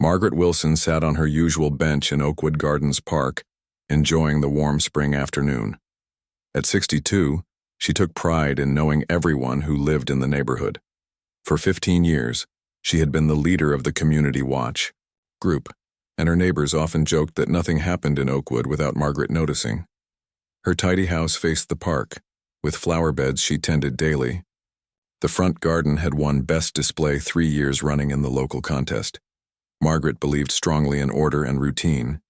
Margaret Wilson sat on her usual bench in Oakwood Gardens Park, enjoying the warm spring afternoon. At 62, she took pride in knowing everyone who lived in the neighborhood. For 15 years, she had been the leader of the Community Watch group, and her neighbors often joked that nothing happened in Oakwood without Margaret noticing. Her tidy house faced the park, with flower beds she tended daily. The front garden had won Best Display 3 years running in the local contest. Margaret believed strongly in order and routine.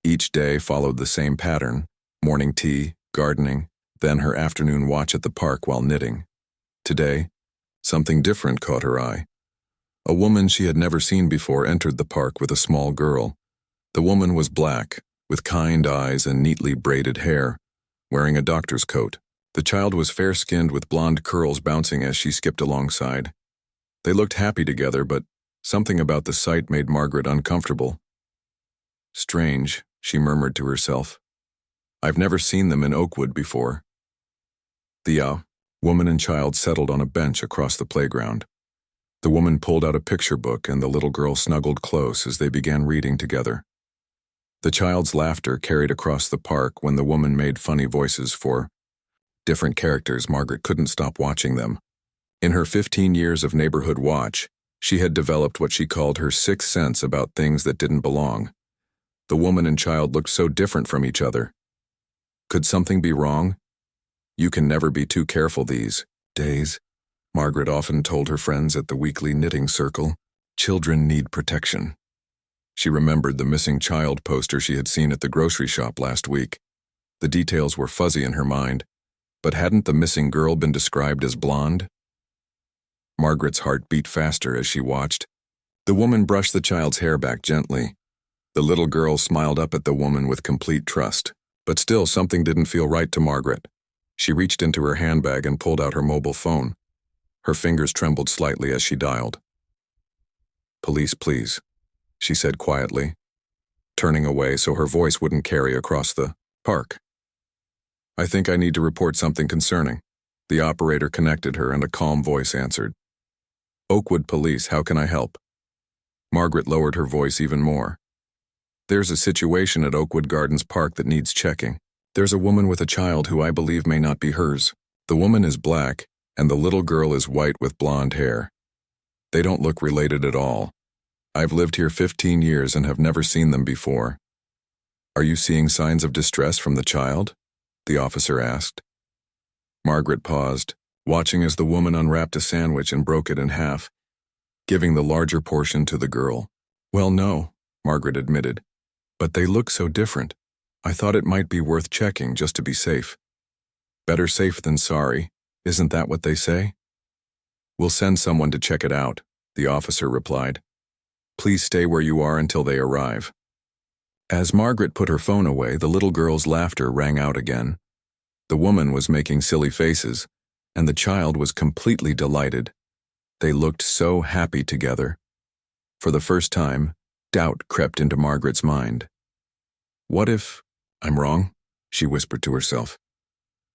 Each day followed the same pattern: morning tea, gardening, then her afternoon watch at the park while knitting. Today, something different caught her eye. A woman she had never seen before entered the park with a small girl. The woman was black, with kind eyes and neatly braided hair, wearing a doctor's coat. The child was fair-skinned with blonde curls bouncing as she skipped alongside. They looked happy together, but something about the sight made Margaret uncomfortable. Strange, she murmured to herself. I've never seen them in Oakwood before. The woman and child settled on a bench across the playground. The woman pulled out a picture book and the little girl snuggled close as they began reading together. The child's laughter carried across the park when the woman made funny voices for different characters. Margaret couldn't stop watching them. In her 15 years of neighborhood watch, she had developed what she called her sixth sense about things that didn't belong. The woman and child looked so different from each other. Could something be wrong? You can never be too careful these days, Margaret often told her friends at the weekly knitting circle. Children need protection. She remembered the missing child poster she had seen at the grocery shop last week. The details were fuzzy in her mind, but hadn't the missing girl been described as blonde? Margaret's heart beat faster as she watched. The woman brushed the child's hair back gently. The little girl smiled up at the woman with complete trust, but still something didn't feel right to Margaret. She reached into her handbag and pulled out her mobile phone. Her fingers trembled slightly as she dialed. "Police, please," she said quietly, turning away so her voice wouldn't carry across the park. "I think I need to report something concerning." The operator connected her and a calm voice answered. "Oakwood Police, how can I help?" Margaret lowered her voice even more. "There's a situation at Oakwood Gardens Park that needs checking. There's a woman with a child who I believe may not be hers. The woman is black, and the little girl is white with blonde hair. They don't look related at all. I've lived here 15 years and have never seen them before." "Are you seeing signs of distress from the child?" the officer asked. Margaret paused, watching as the woman unwrapped a sandwich and broke it in half, giving the larger portion to the girl. "Well, no," Margaret admitted, "but they look so different. I thought it might be worth checking just to be safe." "Better safe than sorry, isn't that what they say?" "We'll send someone to check it out," the officer replied. "Please stay where you are until they arrive." As Margaret put her phone away, the little girl's laughter rang out again. The woman was making silly faces, and the child was completely delighted. They looked so happy together. For the first time, doubt crept into Margaret's mind. "What if I'm wrong?" she whispered to herself.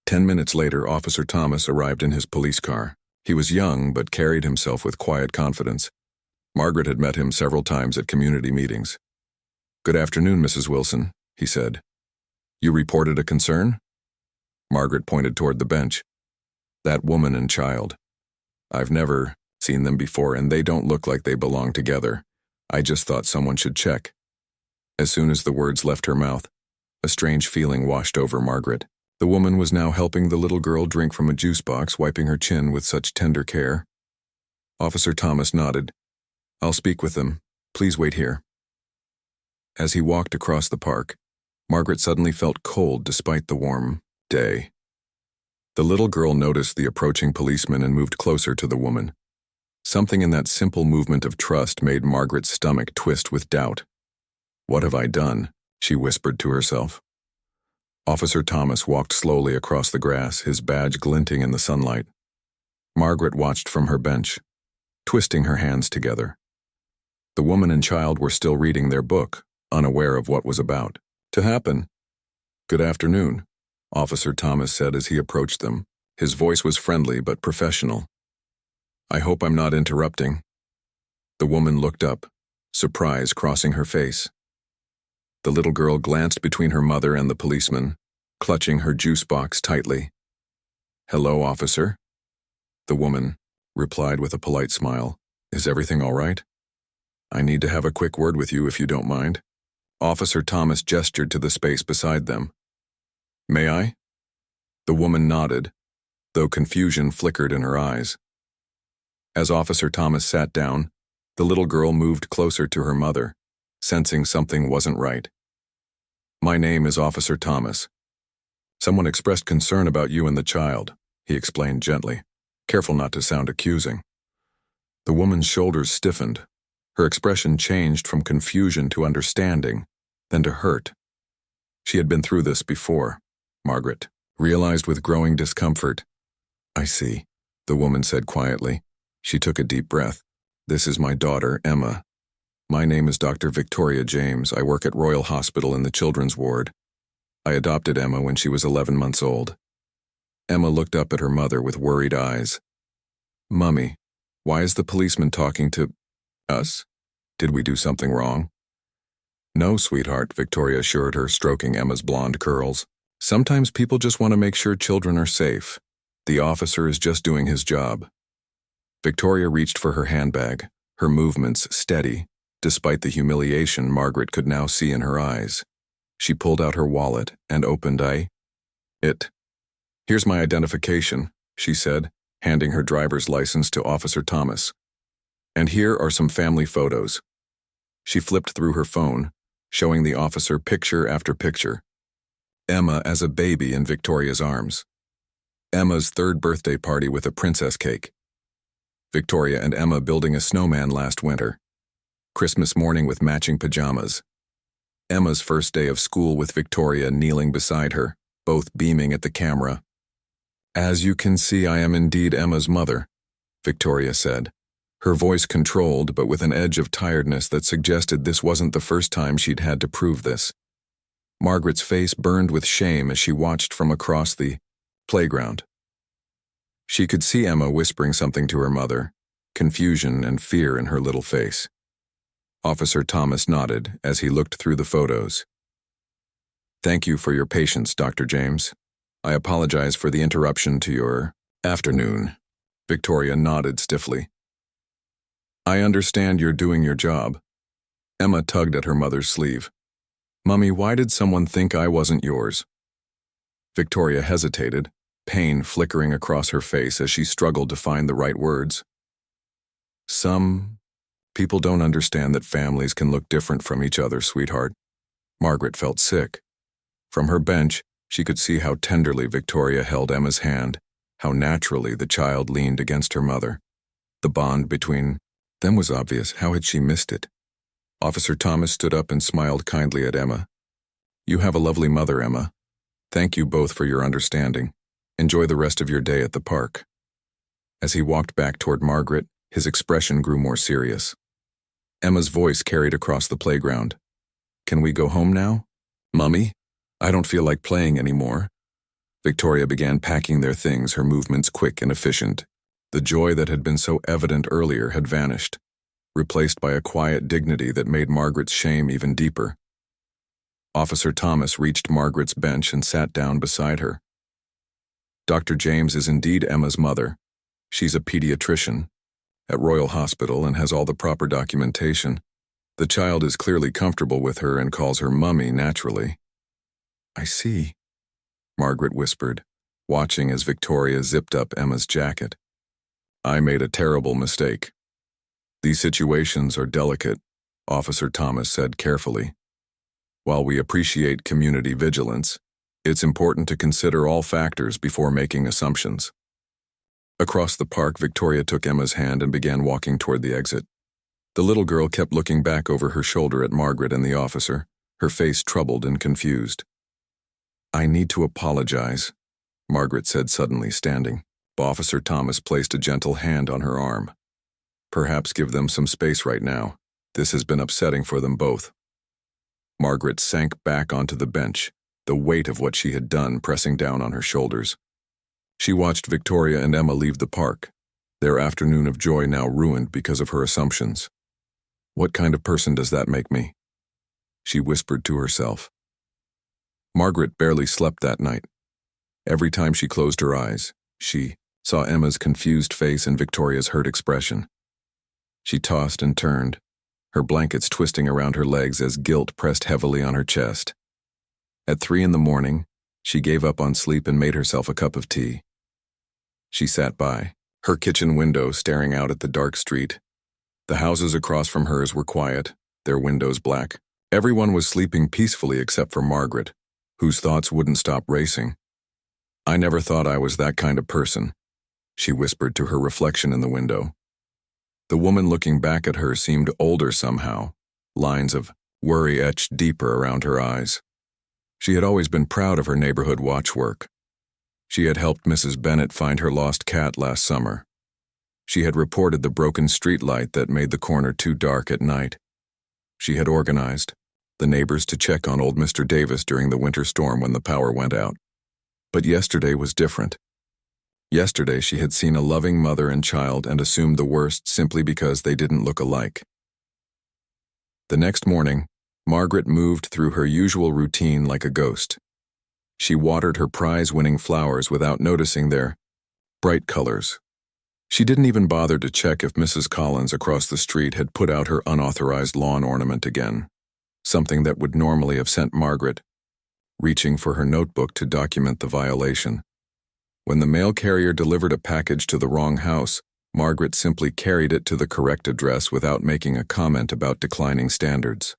10 minutes later, Officer Thomas arrived in his police car. He was young, but carried himself with quiet confidence. Margaret had met him several times at community meetings. "Good afternoon, Mrs. Wilson," he said. "You reported a concern?" Margaret pointed toward the bench. "That woman and child. I've never seen them before, and they don't look like they belong together. I just thought someone should check." As soon as the words left her mouth, a strange feeling washed over Margaret. The woman was now helping the little girl drink from a juice box, wiping her chin with such tender care. Officer Thomas nodded. "I'll speak with them. Please wait here." As he walked across the park, Margaret suddenly felt cold despite the warm day. The little girl noticed the approaching policeman and moved closer to the woman. Something in that simple movement of trust made Margaret's stomach twist with doubt. "What have I done?" she whispered to herself. Officer Thomas walked slowly across the grass, his badge glinting in the sunlight. Margaret watched from her bench, twisting her hands together. The woman and child were still reading their book, unaware of what was about to happen. "Good afternoon," Officer Thomas said as he approached them. His voice was friendly but professional. "I hope I'm not interrupting." The woman looked up, surprise crossing her face. The little girl glanced between her mother and the policeman, clutching her juice box tightly. "Hello, officer." The woman replied with a polite smile. "Is everything all right? I need to have a quick word with you if you don't mind." Officer Thomas gestured to the space beside them. "May I?" The woman nodded, though confusion flickered in her eyes. As Officer Thomas sat down, the little girl moved closer to her mother, sensing something wasn't right. "My name is Officer Thomas. Someone expressed concern about you and the child," he explained gently, careful not to sound accusing. The woman's shoulders stiffened. Her expression changed from confusion to understanding, then to hurt. She had been through this before, Margaret realized with growing discomfort. "I see," the woman said quietly. She took a deep breath. "This is my daughter, Emma. My name is Dr. Victoria James. I work at Royal Hospital in the children's ward. I adopted Emma when she was 11 months old." Emma looked up at her mother with worried eyes. "Mummy, why is the policeman talking to us? Did we do something wrong?" "No, sweetheart," Victoria assured her, stroking Emma's blonde curls. "Sometimes people just want to make sure children are safe. The officer is just doing his job." Victoria reached for her handbag, her movements steady, despite the humiliation Margaret could now see in her eyes. She pulled out her wallet and opened it. "Here's my identification," she said, handing her driver's license to Officer Thomas. "And here are some family photos." She flipped through her phone, showing the officer picture after picture. Emma as a baby in Victoria's arms. Emma's third birthday party with a princess cake. Victoria and Emma building a snowman last winter. Christmas morning with matching pajamas. Emma's first day of school with Victoria kneeling beside her, both beaming at the camera. "As you can see, I am indeed Emma's mother," Victoria said, her voice controlled but with an edge of tiredness that suggested this wasn't the first time she'd had to prove this. Margaret's face burned with shame as she watched from across the playground. She could see Emma whispering something to her mother, confusion and fear in her little face. Officer Thomas nodded as he looked through the photos. "Thank you for your patience, Dr. James. I apologize for the interruption to your afternoon." Victoria nodded stiffly. "I understand you're doing your job." Emma tugged at her mother's sleeve. "Mummy, why did someone think I wasn't yours?" Victoria hesitated, pain flickering across her face as she struggled to find the right words. "Some people don't understand that families can look different from each other, sweetheart." Margaret felt sick. From her bench, she could see how tenderly Victoria held Emma's hand, how naturally the child leaned against her mother. The bond between them was obvious. How had she missed it? Officer Thomas stood up and smiled kindly at Emma. "You have a lovely mother, Emma. Thank you both for your understanding. Enjoy the rest of your day at the park." As he walked back toward Margaret, his expression grew more serious. Emma's voice carried across the playground. "Can we go home now? Mummy, I don't feel like playing anymore." Victoria began packing their things, her movements quick and efficient. The joy that had been so evident earlier had vanished, replaced by a quiet dignity that made Margaret's shame even deeper. Officer Thomas reached Margaret's bench and sat down beside her. "Dr. James is indeed Emma's mother. She's a pediatrician at Royal Hospital and has all the proper documentation. The child is clearly comfortable with her and calls her Mummy naturally." "I see," Margaret whispered, watching as Victoria zipped up Emma's jacket. "I made a terrible mistake. These situations are delicate," Officer Thomas said carefully. "While we appreciate community vigilance, it's important to consider all factors before making assumptions." Across the park, Victoria took Emma's hand and began walking toward the exit. The little girl kept looking back over her shoulder at Margaret and the officer, her face troubled and confused. "I need to apologize," Margaret said suddenly, standing. Officer Thomas placed a gentle hand on her arm. "Perhaps give them some space right now. This has been upsetting for them both." Margaret sank back onto the bench, the weight of what she had done pressing down on her shoulders. She watched Victoria and Emma leave the park, their afternoon of joy now ruined because of her assumptions. What kind of person does that make me? She whispered to herself. Margaret barely slept that night. Every time she closed her eyes, she saw Emma's confused face and Victoria's hurt expression. She tossed and turned, her blankets twisting around her legs as guilt pressed heavily on her chest. At 3 a.m, she gave up on sleep and made herself a cup of tea. She sat by, her kitchen window staring out at the dark street. The houses across from hers were quiet, their windows black. Everyone was sleeping peacefully except for Margaret, whose thoughts wouldn't stop racing. I never thought I was that kind of person, she whispered to her reflection in the window. The woman looking back at her seemed older somehow, lines of worry etched deeper around her eyes. She had always been proud of her neighborhood watch work. She had helped Mrs. Bennett find her lost cat last summer. She had reported the broken street light that made the corner too dark at night. She had organized the neighbors to check on old Mr. Davis during the winter storm when the power went out. But yesterday was different. Yesterday she had seen a loving mother and child and assumed the worst simply because they didn't look alike. The next morning, Margaret moved through her usual routine like a ghost. She watered her prize-winning flowers without noticing their bright colors. She didn't even bother to check if Mrs. Collins across the street had put out her unauthorized lawn ornament again, something that would normally have sent Margaret reaching for her notebook to document the violation. When the mail carrier delivered a package to the wrong house, Margaret simply carried it to the correct address without making a comment about declining standards.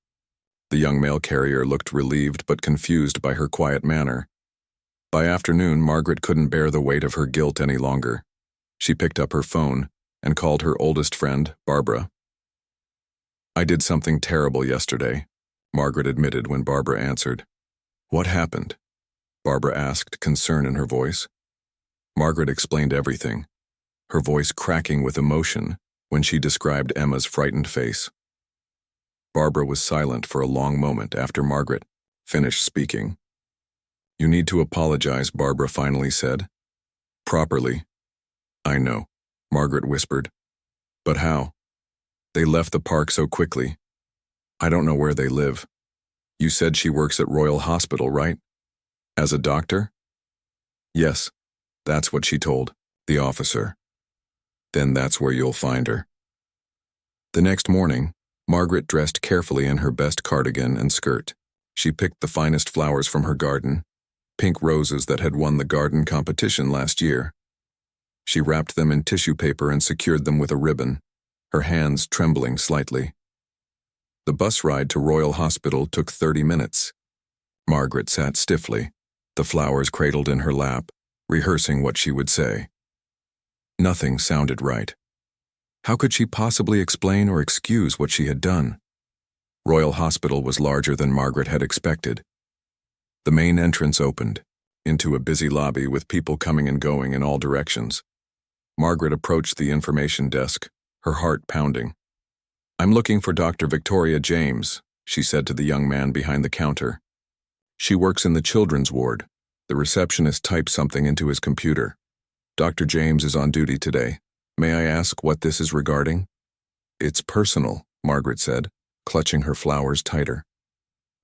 The young mail carrier looked relieved but confused by her quiet manner. By afternoon, Margaret couldn't bear the weight of her guilt any longer. She picked up her phone and called her oldest friend, Barbara. I did something terrible yesterday, Margaret admitted when Barbara answered. What happened? Barbara asked, concern in her voice. Margaret explained everything, her voice cracking with emotion when she described Emma's frightened face. Barbara was silent for a long moment after Margaret finished speaking. You need to apologize, Barbara finally said. Properly. I know, Margaret whispered. But how? They left the park so quickly. I don't know where they live. You said she works at Royal Hospital, right? As a doctor? Yes, that's what she told the officer. Then that's where you'll find her. The next morning, Margaret dressed carefully in her best cardigan and skirt. She picked the finest flowers from her garden, pink roses that had won the garden competition last year. She wrapped them in tissue paper and secured them with a ribbon, her hands trembling slightly. The bus ride to Royal Hospital took 30 minutes. Margaret sat stiffly, the flowers cradled in her lap, rehearsing what she would say. Nothing sounded right. How could she possibly explain or excuse what she had done? Royal Hospital was larger than Margaret had expected. The main entrance opened, into a busy lobby with people coming and going in all directions. Margaret approached the information desk, her heart pounding. I'm looking for Dr. Victoria James, she said to the young man behind the counter. She works in the children's ward. The receptionist typed something into his computer. Dr. James is on duty today. May I ask what this is regarding? It's personal, Margaret said, clutching her flowers tighter.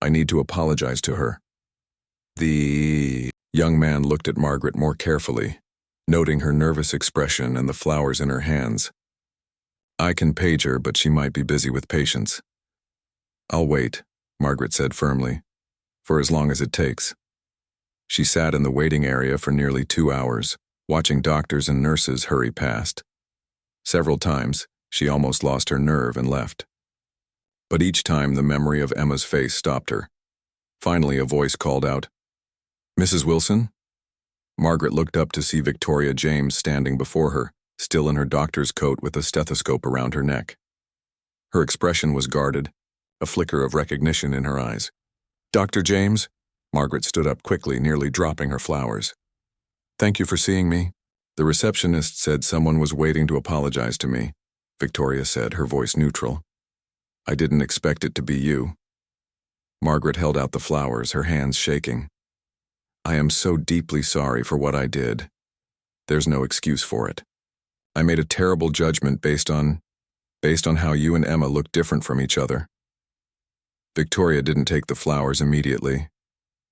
I need to apologize to her. The young man looked at Margaret more carefully, noting her nervous expression and the flowers in her hands. I can page her, but she might be busy with patients. I'll wait, Margaret said firmly, for as long as it takes. She sat in the waiting area for nearly 2 hours, watching doctors and nurses hurry past. Several times, she almost lost her nerve and left. But each time the memory of Emma's face stopped her. Finally, a voice called out, Mrs. Wilson? Margaret looked up to see Victoria James standing before her, still in her doctor's coat with a stethoscope around her neck. Her expression was guarded, a flicker of recognition in her eyes. Dr. James? Margaret stood up quickly, nearly dropping her flowers. Thank you for seeing me. The receptionist said someone was waiting to apologize to me, Victoria said, her voice neutral. I didn't expect it to be you. Margaret held out the flowers, her hands shaking. I am so deeply sorry for what I did. There's no excuse for it. I made a terrible judgment based on based on how you and Emma look different from each other. Victoria didn't take the flowers immediately.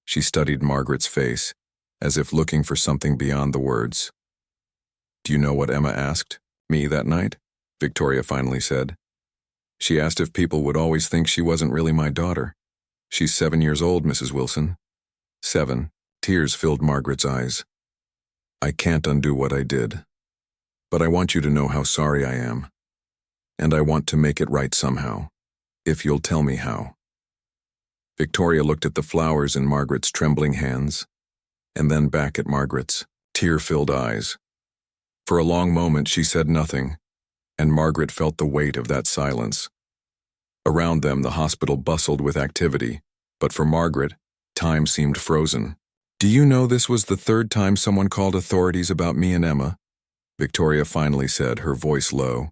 She studied Margaret's face, as if looking for something beyond the words. "Do you know what Emma asked me that night?" Victoria finally said. "She asked if people would always think she wasn't really my daughter. She's 7 years old, Mrs. Wilson." 7. Tears filled Margaret's eyes. "I can't undo what I did. But I want you to know how sorry I am. And I want to make it right somehow, if you'll tell me how." Victoria looked at the flowers in Margaret's trembling hands, and then back at Margaret's tear-filled eyes. For a long moment she said nothing, and Margaret felt the weight of that silence. Around them the hospital bustled with activity, but for Margaret, time seemed frozen. "Do you know this was the 3rd time someone called authorities about me and Emma?" Victoria finally said, her voice low.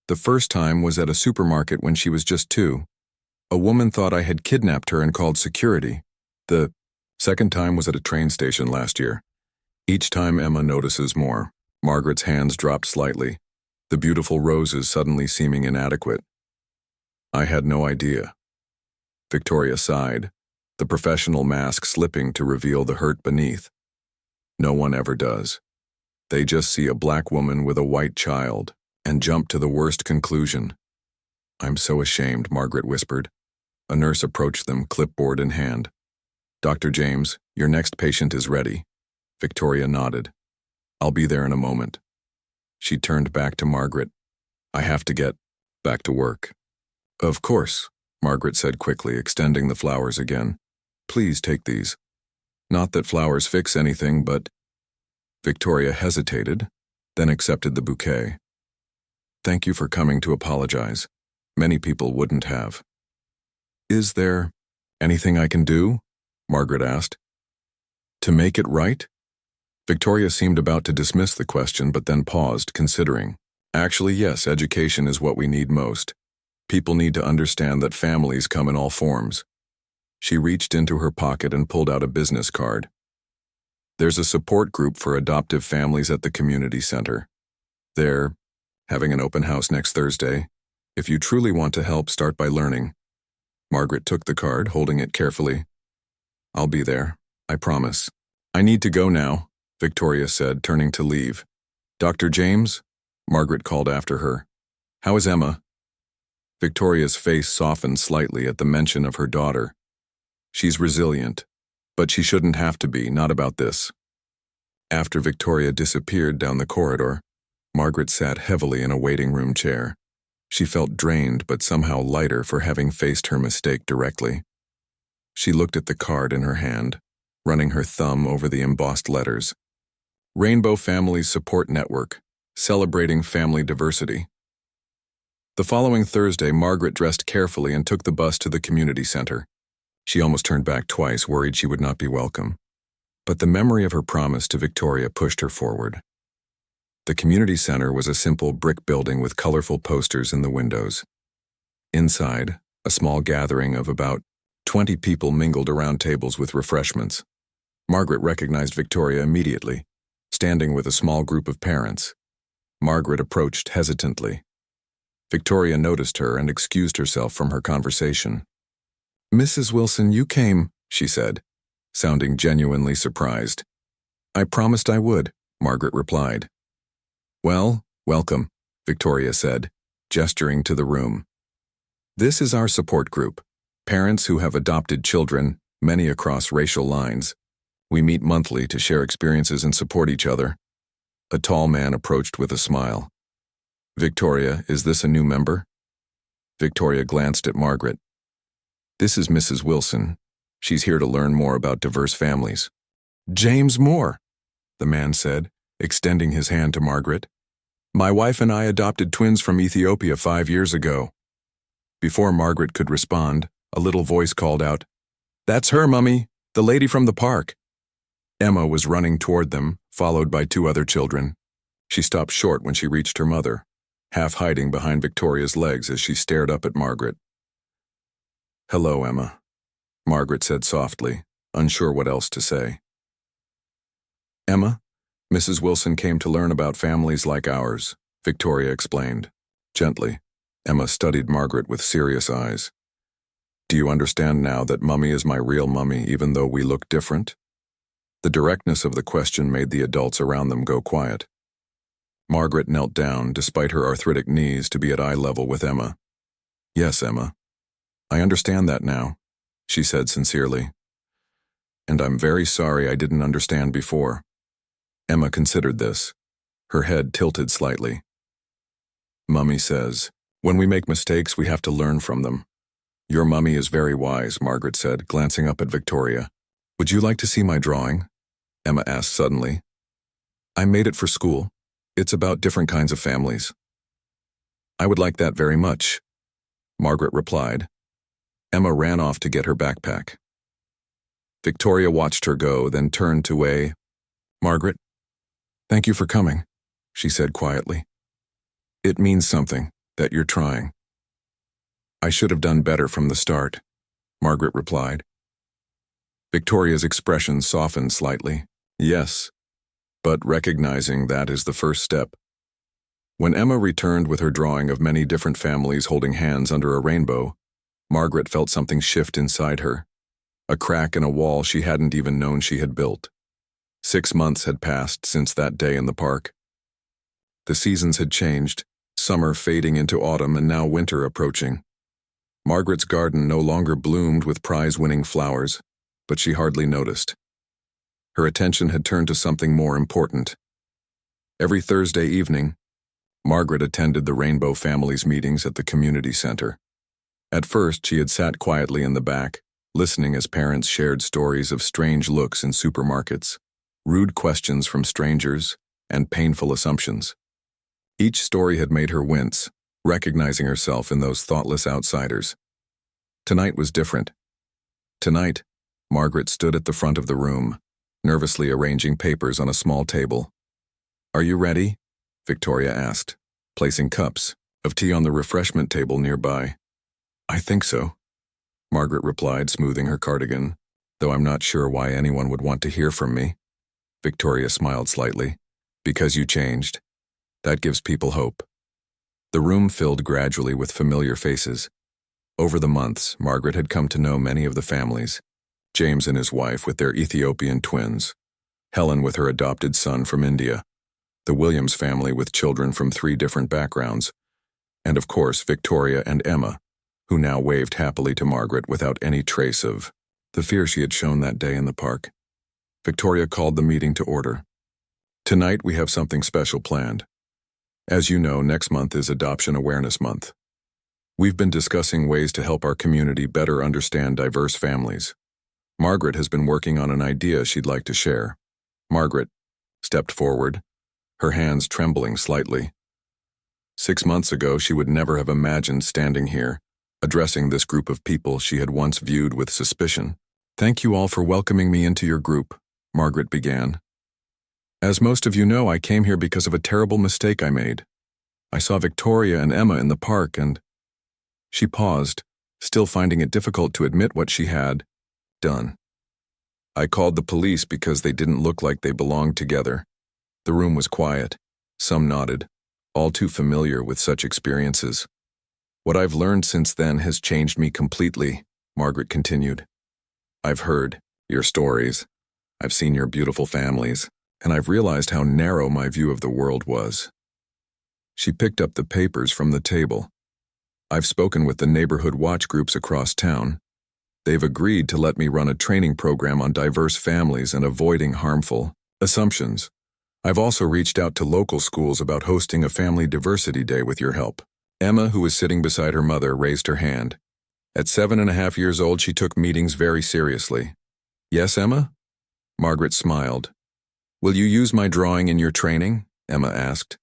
"The first time was at a supermarket when she was just 2. A woman thought I had kidnapped her and called security. The second time was at a train station last year. Each time Emma notices more." Margaret's hands dropped slightly, the beautiful roses suddenly seeming inadequate. "I had no idea." Victoria sighed, the professional mask slipping to reveal the hurt beneath. "No one ever does. They just see a black woman with a white child and jump to the worst conclusion." "I'm so ashamed," Margaret whispered. A nurse approached them, clipboard in hand. "Dr. James, your next patient is ready." Victoria nodded. "I'll be there in a moment." She turned back to Margaret. "I have to get back to work." "Of course," Margaret said quickly, extending the flowers again. "Please take these. Not that flowers fix anything, but—" Victoria hesitated, then accepted the bouquet. "Thank you for coming to apologize. Many people wouldn't have." "Is there anything I can do?" Margaret asked. "To make it right?" Victoria seemed about to dismiss the question, but then paused, considering. "Actually, yes, education is what we need most. People need to understand that families come in all forms." She reached into her pocket and pulled out a business card. "There's a support group for adoptive families at the community center. They're having an open house next Thursday. If you truly want to help, start by learning." Margaret took the card, holding it carefully. "I'll be there, I promise." "I need to go now," Victoria said, turning to leave. "Dr. James?" Margaret called after her. "How is Emma?" Victoria's face softened slightly at the mention of her daughter. "She's resilient, but she shouldn't have to be, not about this." After Victoria disappeared down the corridor, Margaret sat heavily in a waiting room chair. She felt drained but somehow lighter for having faced her mistake directly. She looked at the card in her hand, running her thumb over the embossed letters. Rainbow Families Support Network, celebrating family diversity. The following Thursday, Margaret dressed carefully and took the bus to the community center. She almost turned back twice, worried she would not be welcome. But the memory of her promise to Victoria pushed her forward. The community center was a simple brick building with colorful posters in the windows. Inside, a small gathering of about 20 people mingled around tables with refreshments. Margaret recognized Victoria immediately, standing with a small group of parents. Margaret approached hesitantly. Victoria noticed her and excused herself from her conversation. "Mrs. Wilson, you came," she said, sounding genuinely surprised. "I promised I would," Margaret replied. "Well, welcome," Victoria said, gesturing to the room. "This is our support group, parents who have adopted children, many across racial lines. We meet monthly to share experiences and support each other." A tall man approached with a smile. "Victoria, is this a new member?" Victoria glanced at Margaret. "This is Mrs. Wilson. She's here to learn more about diverse families." "James Moore," the man said, extending his hand to Margaret. "My wife and I adopted twins from Ethiopia 5 years ago." Before Margaret could respond, a little voice called out, "That's her, Mummy, the lady from the park." Emma was running toward them, followed by 2 other children. She stopped short when she reached her mother, half hiding behind Victoria's legs as she stared up at Margaret. "Hello, Emma," Margaret said softly, unsure what else to say. "Emma, Mrs. Wilson came to learn about families like ours," Victoria explained, gently. Emma studied Margaret with serious eyes. Do you understand now that Mummy is my real mummy even though we look different? The directness of the question made the adults around them go quiet. Margaret knelt down, despite her arthritic knees, to be at eye level with Emma. Yes, Emma. I understand that now, she said sincerely. And I'm very sorry I didn't understand before. Emma considered this. Her head tilted slightly. Mummy says, when we make mistakes, we have to learn from them. Your mummy is very wise, Margaret said, glancing up at Victoria. Would you like to see my drawing? Emma asked suddenly. I made it for school. It's about different kinds of families. I would like that very much, Margaret replied. Emma ran off to get her backpack. Victoria watched her go, then turned to Margaret, thank you for coming, she said quietly. It means something, that you're trying. I should have done better from the start, Margaret replied. Victoria's expression softened slightly. Yes, but recognizing that is the first step. When Emma returned with her drawing of many different families holding hands under a rainbow, Margaret felt something shift inside her, a crack in a wall she hadn't even known she had built. 6 months had passed since that day in the park. The seasons had changed, summer fading into autumn and now winter approaching. Margaret's garden no longer bloomed with prize-winning flowers, but she hardly noticed. Her attention had turned to something more important. Every Thursday evening, Margaret attended the Rainbow Families meetings at the community center. At first, she had sat quietly in the back, listening as parents shared stories of strange looks in supermarkets, rude questions from strangers, and painful assumptions. Each story had made her wince, recognizing herself in those thoughtless outsiders. Tonight was different. Tonight, Margaret stood at the front of the room, nervously arranging papers on a small table. Are you ready? Victoria asked, placing cups of tea on the refreshment table nearby. I think so, Margaret replied, smoothing her cardigan, though I'm not sure why anyone would want to hear from me. Victoria smiled slightly. Because you changed. That gives people hope. The room filled gradually with familiar faces. Over the months, Margaret had come to know many of the families. James and his wife with their Ethiopian twins, Helen with her adopted son from India, the Williams family with children from 3 different backgrounds, and of course Victoria and Emma, who now waved happily to Margaret without any trace of the fear she had shown that day in the park. Victoria called the meeting to order. Tonight we have something special planned. As you know, next month is Adoption Awareness Month. We've been discussing ways to help our community better understand diverse families. Margaret has been working on an idea she'd like to share. Margaret stepped forward, her hands trembling slightly. 6 months ago, she would never have imagined standing here, addressing this group of people she had once viewed with suspicion. Thank you all for welcoming me into your group, Margaret began. As most of you know, I came here because of a terrible mistake I made. I saw Victoria and Emma in the park and... She paused, still finding it difficult to admit what she had done. I called the police because they didn't look like they belonged together. The room was quiet. Some nodded, all too familiar with such experiences. What I've learned since then has changed me completely, Margaret continued. I've heard your stories. I've seen your beautiful families, and I've realized how narrow my view of the world was. She picked up the papers from the table. I've spoken with the neighborhood watch groups across town. They've agreed to let me run a training program on diverse families and avoiding harmful assumptions. I've also reached out to local schools about hosting a family diversity day with your help. Emma, who was sitting beside her mother, raised her hand. At 7.5 years old, she took meetings very seriously. Yes, Emma? Margaret smiled. Will you use my drawing in your training? Emma asked.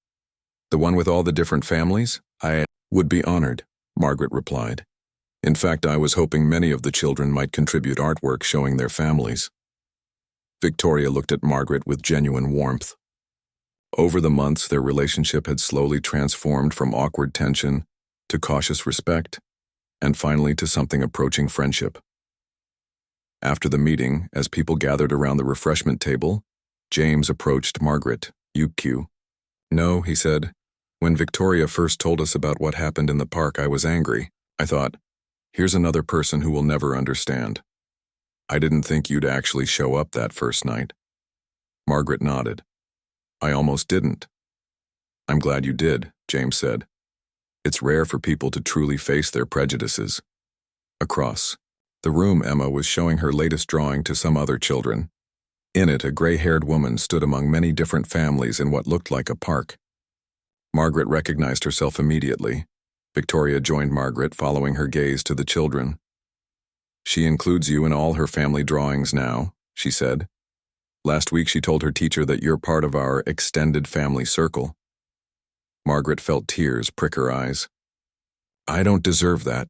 The one with all the different families? I would be honored, Margaret replied. In fact, I was hoping many of the children might contribute artwork showing their families. Victoria looked at Margaret with genuine warmth. Over the months, their relationship had slowly transformed from awkward tension to cautious respect, and finally to something approaching friendship. After the meeting, as people gathered around the refreshment table, James approached Margaret, UQ. No, he said, When Victoria first told us about what happened in the park, I was angry. I thought, here's another person who will never understand. I didn't think you'd actually show up that first night. Margaret nodded. I almost didn't. I'm glad you did, James said. It's rare for people to truly face their prejudices. Across the room, Emma was showing her latest drawing to some other children. In it, a gray-haired woman stood among many different families in what looked like a park. Margaret recognized herself immediately. Victoria joined Margaret, following her gaze to the children. She includes you in all her family drawings now, she said. Last week she told her teacher that you're part of our extended family circle. Margaret felt tears prick her eyes. I don't deserve that.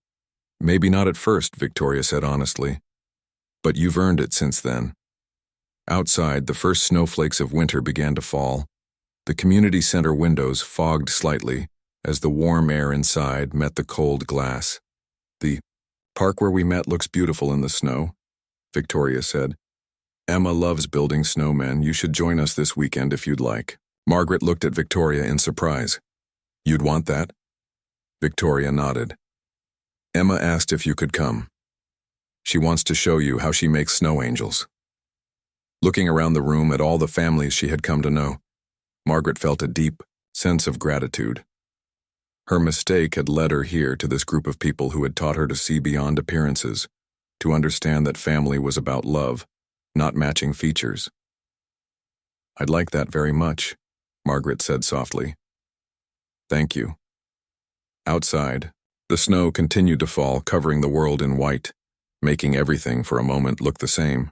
Maybe not at first, Victoria said honestly. But you've earned it since then. Outside, the first snowflakes of winter began to fall. The community center windows fogged slightly as the warm air inside met the cold glass. The park where we met looks beautiful in the snow, Victoria said. Emma loves building snowmen. You should join us this weekend if you'd like. Margaret looked at Victoria in surprise. You'd want that? Victoria nodded. Emma asked if you could come. She wants to show you how she makes snow angels. Looking around the room at all the families she had come to know, Margaret felt a deep sense of gratitude. Her mistake had led her here to this group of people who had taught her to see beyond appearances, to understand that family was about love, not matching features. I'd like that very much, Margaret said softly. Thank you. Outside, the snow continued to fall, covering the world in white, making everything for a moment look the same.